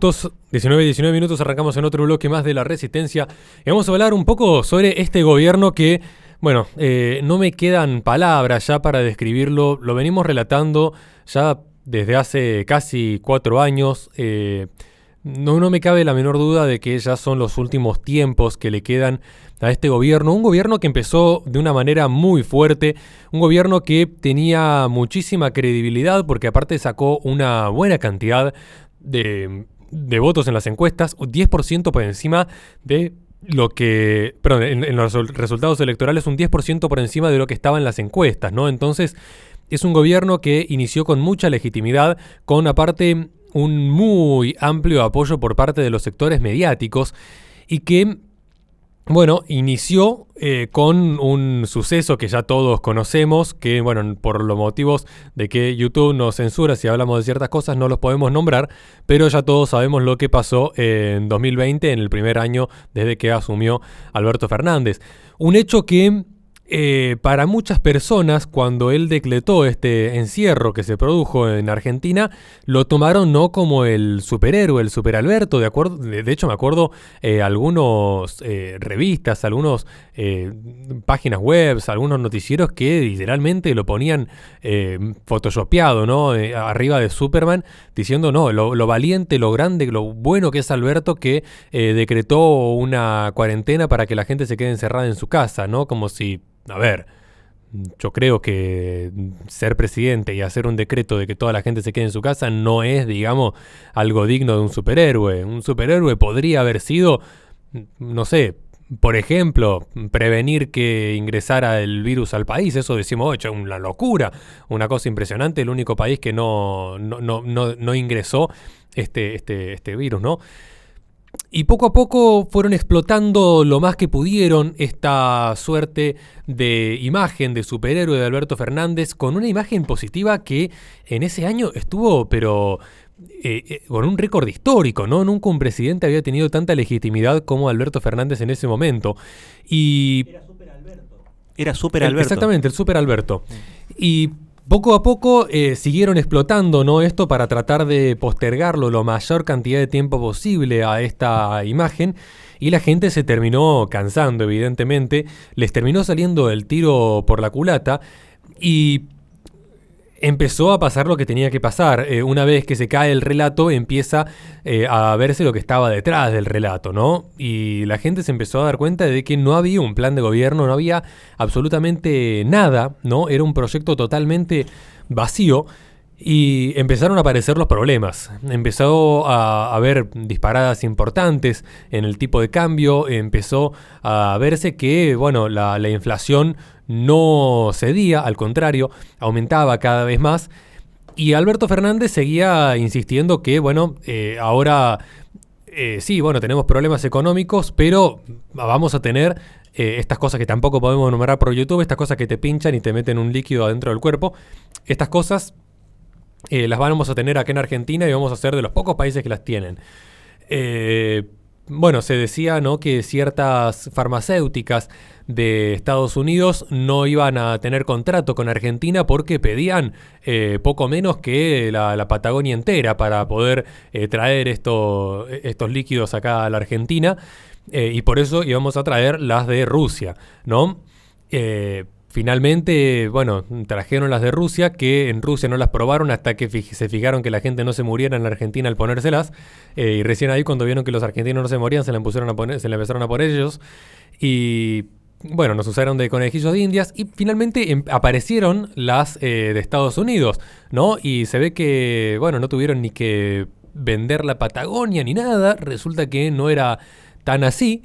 minutos, 19 minutos, arrancamos en otro bloque más de La Resistencia. Y vamos a hablar un poco sobre este gobierno que, bueno, no me quedan palabras ya para describirlo. Lo venimos relatando ya desde hace casi 4 años. No me cabe la menor duda de que ya son los últimos tiempos que le quedan a este gobierno. Un gobierno que empezó de una manera muy fuerte, un gobierno que tenía muchísima credibilidad porque aparte sacó una buena cantidad de votos en las encuestas, 10% por encima de lo que, perdón, en los resultados electorales, un 10% por encima de lo que estaba en las encuestas, ¿no? Entonces, es un gobierno que inició con mucha legitimidad, con aparte un muy amplio apoyo por parte de los sectores mediáticos y que, bueno, inició con un suceso que ya todos conocemos, que, bueno, por los motivos de que YouTube nos censura si hablamos de ciertas cosas, no los podemos nombrar, pero ya todos sabemos lo que pasó en 2020, en el primer año desde que asumió Alberto Fernández. Un hecho que para muchas personas, cuando él decretó este encierro que se produjo en Argentina, lo tomaron no como el superhéroe, el superalberto. De hecho, me acuerdo algunos revistas, algunos páginas web, algunos noticieros que literalmente lo ponían photoshopeado, ¿no? Arriba de Superman, diciendo no, lo valiente, lo grande, lo bueno que es Alberto, que decretó una cuarentena para que la gente se quede encerrada en su casa, ¿no? Como si, a ver, yo creo que ser presidente y hacer un decreto de que toda la gente se quede en su casa no es, digamos, algo digno de un superhéroe. Un superhéroe podría haber sido, no sé, por ejemplo, prevenir que ingresara el virus al país. Eso decimos, es una locura, una cosa impresionante. El único país que no ingresó este virus, ¿no? Y poco a poco fueron explotando lo más que pudieron esta suerte de imagen de superhéroe de Alberto Fernández, con una imagen positiva que en ese año estuvo, pero con un récord histórico, ¿no? Nunca un presidente había tenido tanta legitimidad como Alberto Fernández en ese momento. Y Era Super Alberto. Exactamente, el Super Alberto. Y poco a poco siguieron explotando, ¿no? Esto para tratar de postergarlo lo mayor cantidad de tiempo posible a esta imagen, y la gente se terminó cansando, evidentemente, les terminó saliendo el tiro por la culata y empezó a pasar lo que tenía que pasar. Una vez que se cae el relato, empieza a verse lo que estaba detrás del relato, ¿no? Y la gente se empezó a dar cuenta de que no había un plan de gobierno, no había absolutamente nada, ¿no? Era un proyecto totalmente vacío y empezaron a aparecer los problemas. Empezó a haber disparadas importantes en el tipo de cambio, empezó a verse que, bueno, la inflación no cedía, al contrario, aumentaba cada vez más. Y Alberto Fernández seguía insistiendo que, bueno, ahora sí, bueno, tenemos problemas económicos, pero vamos a tener estas cosas que tampoco podemos nombrar por YouTube, estas cosas que te pinchan y te meten un líquido adentro del cuerpo. Estas cosas las vamos a tener acá en Argentina y vamos a ser de los pocos países que las tienen. Bueno, se decía, ¿no?, que ciertas farmacéuticas de Estados Unidos no iban a tener contrato con Argentina porque pedían poco menos que la Patagonia entera para poder traer estos líquidos acá a la Argentina, y por eso íbamos a traer las de Rusia, ¿no? Finalmente, bueno, trajeron las de Rusia, que en Rusia no las probaron hasta que se fijaron que la gente no se muriera en la Argentina al ponérselas, y recién ahí cuando vieron que los argentinos no se morían se la empezaron a poner ellos, y bueno, nos usaron de conejillos de indias, y finalmente aparecieron las de Estados Unidos, ¿no? Y se ve que, bueno, no tuvieron ni que vender la Patagonia ni nada, resulta que no era tan así,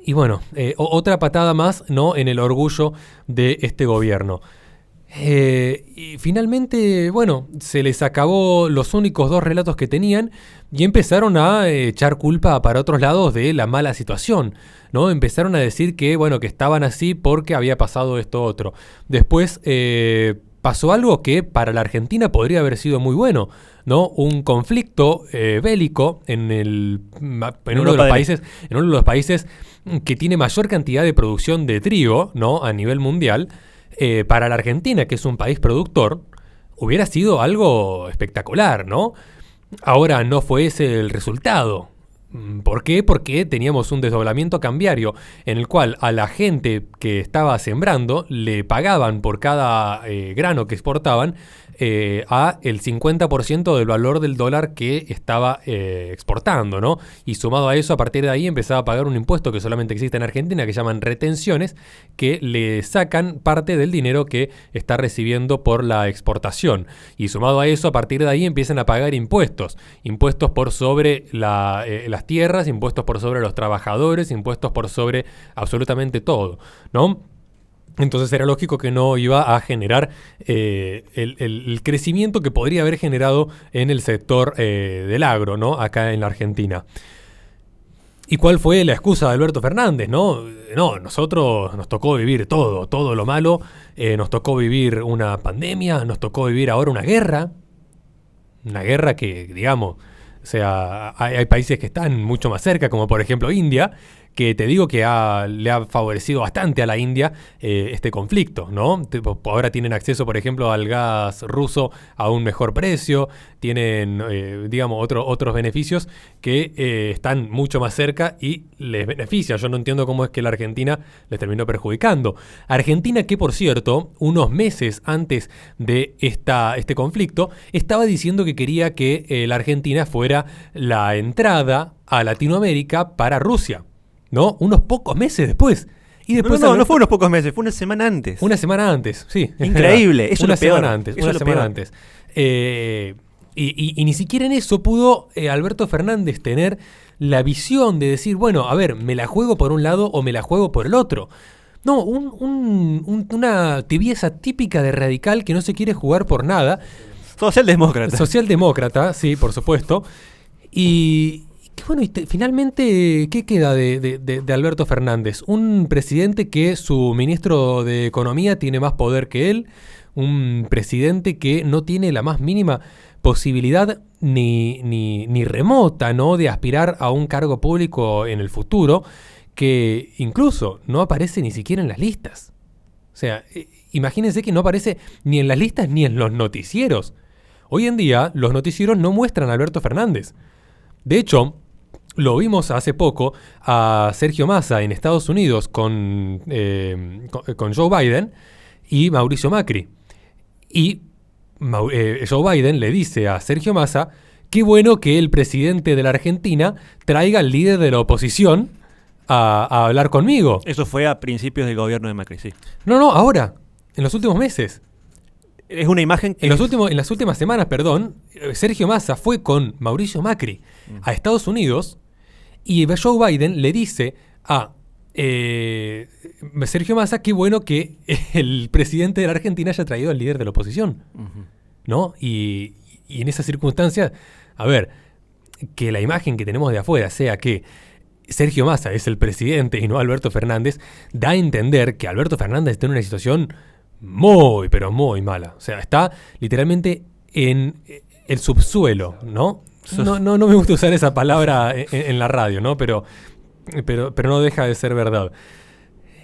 y bueno, otra patada más, ¿no?, en el orgullo de este gobierno. Y finalmente, bueno, se les acabó los únicos 2 relatos que tenían y empezaron a echar culpa para otros lados de la mala situación, ¿no? Empezaron a decir que, bueno, que estaban así porque había pasado esto otro. Después pasó algo que para la Argentina podría haber sido muy bueno, ¿no? Un conflicto bélico en uno de los países que tiene mayor cantidad de producción de trigo, ¿no?, a nivel mundial. Para la Argentina, que es un país productor, hubiera sido algo espectacular, ¿no? Ahora no fue ese el resultado. ¿Por qué? Porque teníamos un desdoblamiento cambiario en el cual a la gente que estaba sembrando le pagaban por cada grano que exportaban a el 50% del valor del dólar que estaba exportando, ¿no? Y sumado a eso, a partir de ahí empezaba a pagar un impuesto que solamente existe en Argentina, que llaman retenciones, que le sacan parte del dinero que está recibiendo por la exportación. Y sumado a eso, a partir de ahí empiezan a pagar impuestos. Impuestos por sobre las tierras, impuestos por sobre los trabajadores, impuestos por sobre absolutamente todo, ¿no? Entonces era lógico que no iba a generar el crecimiento que podría haber generado en el sector del agro, ¿no? Acá en la Argentina. ¿Y cuál fue la excusa de Alberto Fernández? No, nosotros nos tocó vivir todo lo malo, nos tocó vivir una pandemia, nos tocó vivir ahora una guerra que, digamos, o sea, hay países que están mucho más cerca, como por ejemplo India, que te digo que le ha favorecido bastante a la India este conflicto, ¿no? Ahora tienen acceso, por ejemplo, al gas ruso a un mejor precio, tienen, digamos, otros beneficios que están mucho más cerca y les beneficia. Yo no entiendo cómo es que la Argentina les terminó perjudicando. Argentina que, por cierto, unos meses antes de este conflicto, estaba diciendo que quería que la Argentina fuera la entrada a Latinoamérica para Rusia, ¿no? Unos pocos meses después. Y después no fue unos pocos meses, fue una semana antes. Una semana antes, sí. Increíble, eso una es lo peor. Semana antes, una semana antes. Y ni siquiera en eso pudo Alberto Fernández tener la visión de decir, bueno, a ver, ¿me la juego por un lado o me la juego por el otro? No, una tibieza típica de radical que no se quiere jugar por nada. Socialdemócrata. Socialdemócrata, sí, por supuesto. Y bueno, finalmente, ¿qué queda de Alberto Fernández? Un presidente que su ministro de Economía tiene más poder que él, un presidente que no tiene la más mínima posibilidad ni remota, ¿no?, de aspirar a un cargo público en el futuro, que incluso no aparece ni siquiera en las listas. O sea, imagínense que no aparece ni en las listas ni en los noticieros. Hoy en día los noticieros no muestran a Alberto Fernández. De hecho, lo vimos hace poco a Sergio Massa en Estados Unidos con Joe Biden y Mauricio Macri. Y Joe Biden le dice a Sergio Massa, qué bueno que el presidente de la Argentina traiga al líder de la oposición a hablar conmigo. Eso fue a principios del gobierno de Macri, sí. No, ahora, en los últimos meses. Es una imagen que... En las últimas semanas, Sergio Massa fue con Mauricio Macri a Estados Unidos y Joe Biden le dice a Sergio Massa, qué bueno que el presidente de la Argentina haya traído al líder de la oposición, ¿no? Y en esas circunstancias, a ver, que la imagen que tenemos de afuera sea que Sergio Massa es el presidente y no Alberto Fernández, da a entender que Alberto Fernández está en una situación muy, pero muy mala. O sea, está literalmente en el subsuelo, ¿no? No me gusta usar esa palabra en la radio, ¿no? Pero no deja de ser verdad.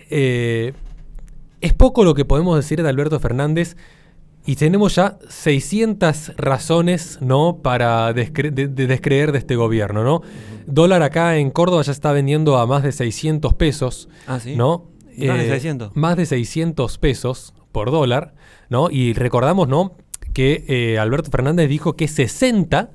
Es poco lo que podemos decir de Alberto Fernández y tenemos ya 600 razones, ¿no?, para descreer de este gobierno, ¿no? Dólar acá en Córdoba ya está vendiendo a más de 600 pesos, ¿sí? ¿no? Más de 600. Más de 600 pesos por dólar, ¿no? Y recordamos, ¿no?, que Alberto Fernández dijo que 60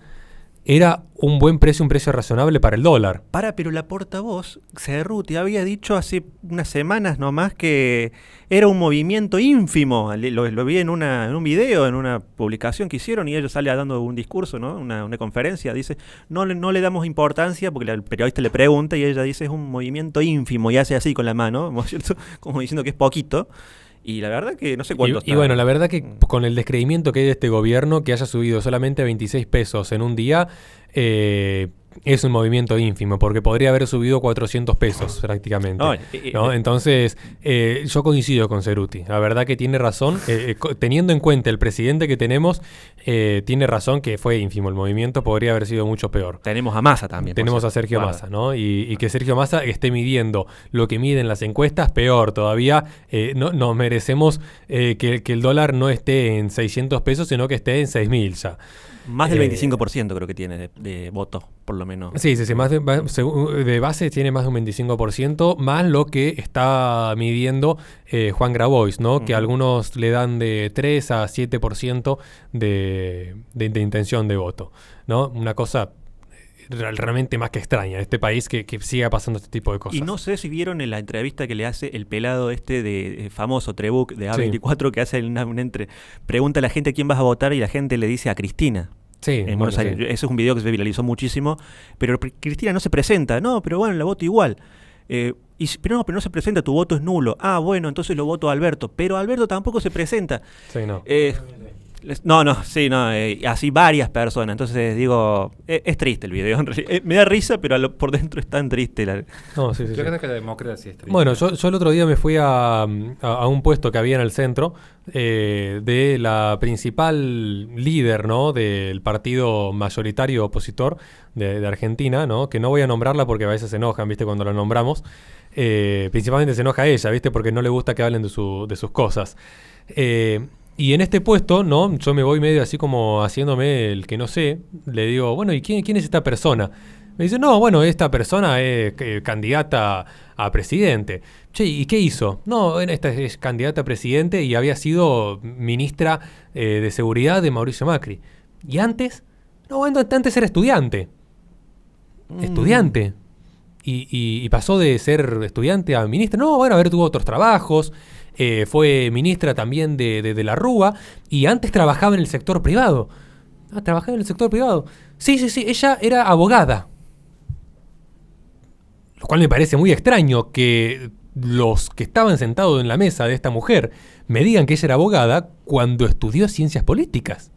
era un buen precio, un precio razonable para el dólar. Pero la portavoz, Cerruti, había dicho hace unas semanas nomás que era un movimiento ínfimo. Lo vi en un video, en una publicación que hicieron, y ellos salen dando un discurso, ¿no? Una conferencia. Dice, no le damos importancia, porque el periodista le pregunta y ella dice, es un movimiento ínfimo, y hace así con la mano, como diciendo que es poquito. Y la verdad que no sé cuánto está. Y bueno, la verdad que con el descreimiento que hay de este gobierno, que haya subido solamente 26 pesos en un día, es un movimiento ínfimo, porque podría haber subido 400 pesos prácticamente. ¿No? Entonces, yo coincido con Cerruti. La verdad que tiene razón. Teniendo en cuenta el presidente que tenemos, tiene razón que fue ínfimo. El movimiento podría haber sido mucho peor. Tenemos a Massa también. Tenemos a Sergio Massa, ¿no? Y que Sergio Massa esté midiendo lo que miden las encuestas, peor todavía. No merecemos que el dólar no esté en 600 pesos, sino que esté en 6.000 ya. Más del 25% creo que tiene de voto, por lo menos. Sí, más de base tiene más de un 25%, más lo que está midiendo Juan Grabois, ¿no? Que algunos le dan de 3 a 7% de intención de voto, ¿no? Una cosa realmente más que extraña en este país que siga pasando este tipo de cosas. Y no sé si vieron en la entrevista que le hace el pelado de famoso Trebuch de A24, que hace pregunta a la gente a quién vas a votar y la gente le dice a Cristina. Sí, en Buenos Aires. Ese es un video que se viralizó muchísimo, pero Cristina no se presenta. No, pero bueno, la voto igual. Pero no se presenta, tu voto es nulo. Ah, bueno, entonces lo voto a Alberto. Pero Alberto tampoco se presenta. Sí, no. Así varias personas. Entonces digo, es triste el video. Me da risa, pero por dentro es tan triste. No, sí. Yo creo que la democracia es triste. Bueno, yo el otro día me fui a un puesto que había en el centro de la principal líder, ¿no? Del partido mayoritario opositor de Argentina, ¿no? Que no voy a nombrarla porque a veces se enojan, ¿viste? Cuando la nombramos. Principalmente se enoja ella, ¿viste? Porque no le gusta que hablen de sus cosas. Y en este puesto, ¿no? Yo me voy medio así como haciéndome el que no sé. Le digo, bueno, ¿y quién es esta persona? Me dice, no, bueno, esta persona es candidata a presidente. Che, ¿y qué hizo? No, esta es candidata a presidente y había sido ministra de Seguridad de Mauricio Macri. ¿Y antes? No, antes era estudiante. Estudiante. Y pasó de ser estudiante a ministra. No, bueno, a ver, tuvo otros trabajos. Fue ministra también de la Rúa y antes trabajaba en el sector privado. ¿Trabajaba en el sector privado? Sí, ella era abogada. Lo cual me parece muy extraño que los que estaban sentados en la mesa de esta mujer me digan que ella era abogada cuando estudió ciencias políticas.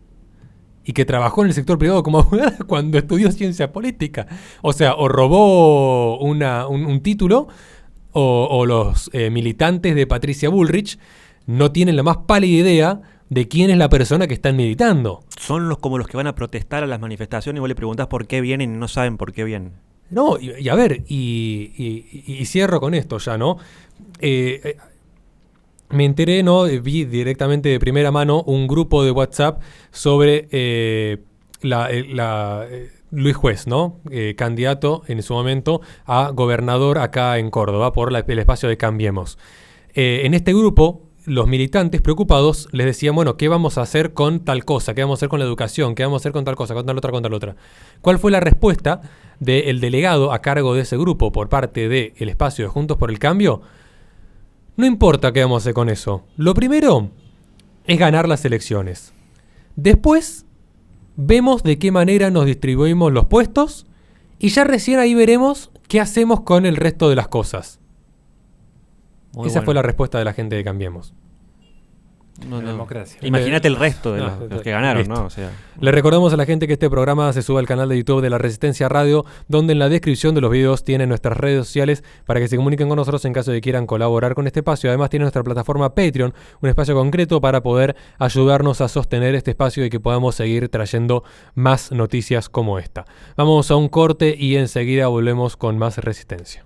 Y que trabajó en el sector privado como abogada cuando estudió ciencias políticas. O sea, o robó un título... O los militantes de Patricia Bullrich no tienen la más pálida idea de quién es la persona que están militando. Son como los que van a protestar a las manifestaciones y vos le preguntás por qué vienen y no saben por qué vienen. No, y a ver, y cierro con esto ya, ¿no? Me enteré, ¿no? Vi directamente de primera mano un grupo de WhatsApp sobre Luis Juez, ¿no? Candidato en su momento a gobernador acá en Córdoba por el espacio de Cambiemos. En este grupo, los militantes preocupados les decían, bueno, ¿qué vamos a hacer con tal cosa? ¿Qué vamos a hacer con la educación? ¿Qué vamos a hacer con tal cosa? Con tal otra? ¿Cuál fue la respuesta del delegado a cargo de ese grupo por parte del espacio de Juntos por el Cambio? No importa qué vamos a hacer con eso. Lo primero es ganar las elecciones. Después vemos de qué manera nos distribuimos los puestos y ya recién ahí veremos qué hacemos con el resto de las cosas. Esa fue la respuesta de la gente de Cambiemos. No. Democracia. Imagínate el resto de los que ganaron, listo. ¿no? O sea. Le recordamos a la gente que este programa se sube al canal de YouTube de La Resistencia Radio, donde en la descripción de los videos tienen nuestras redes sociales para que se comuniquen con nosotros en caso de quieran colaborar con este espacio. Además tiene nuestra plataforma Patreon, un espacio concreto para poder ayudarnos a sostener este espacio y que podamos seguir trayendo más noticias como esta. Vamos a un corte y enseguida volvemos con más Resistencia.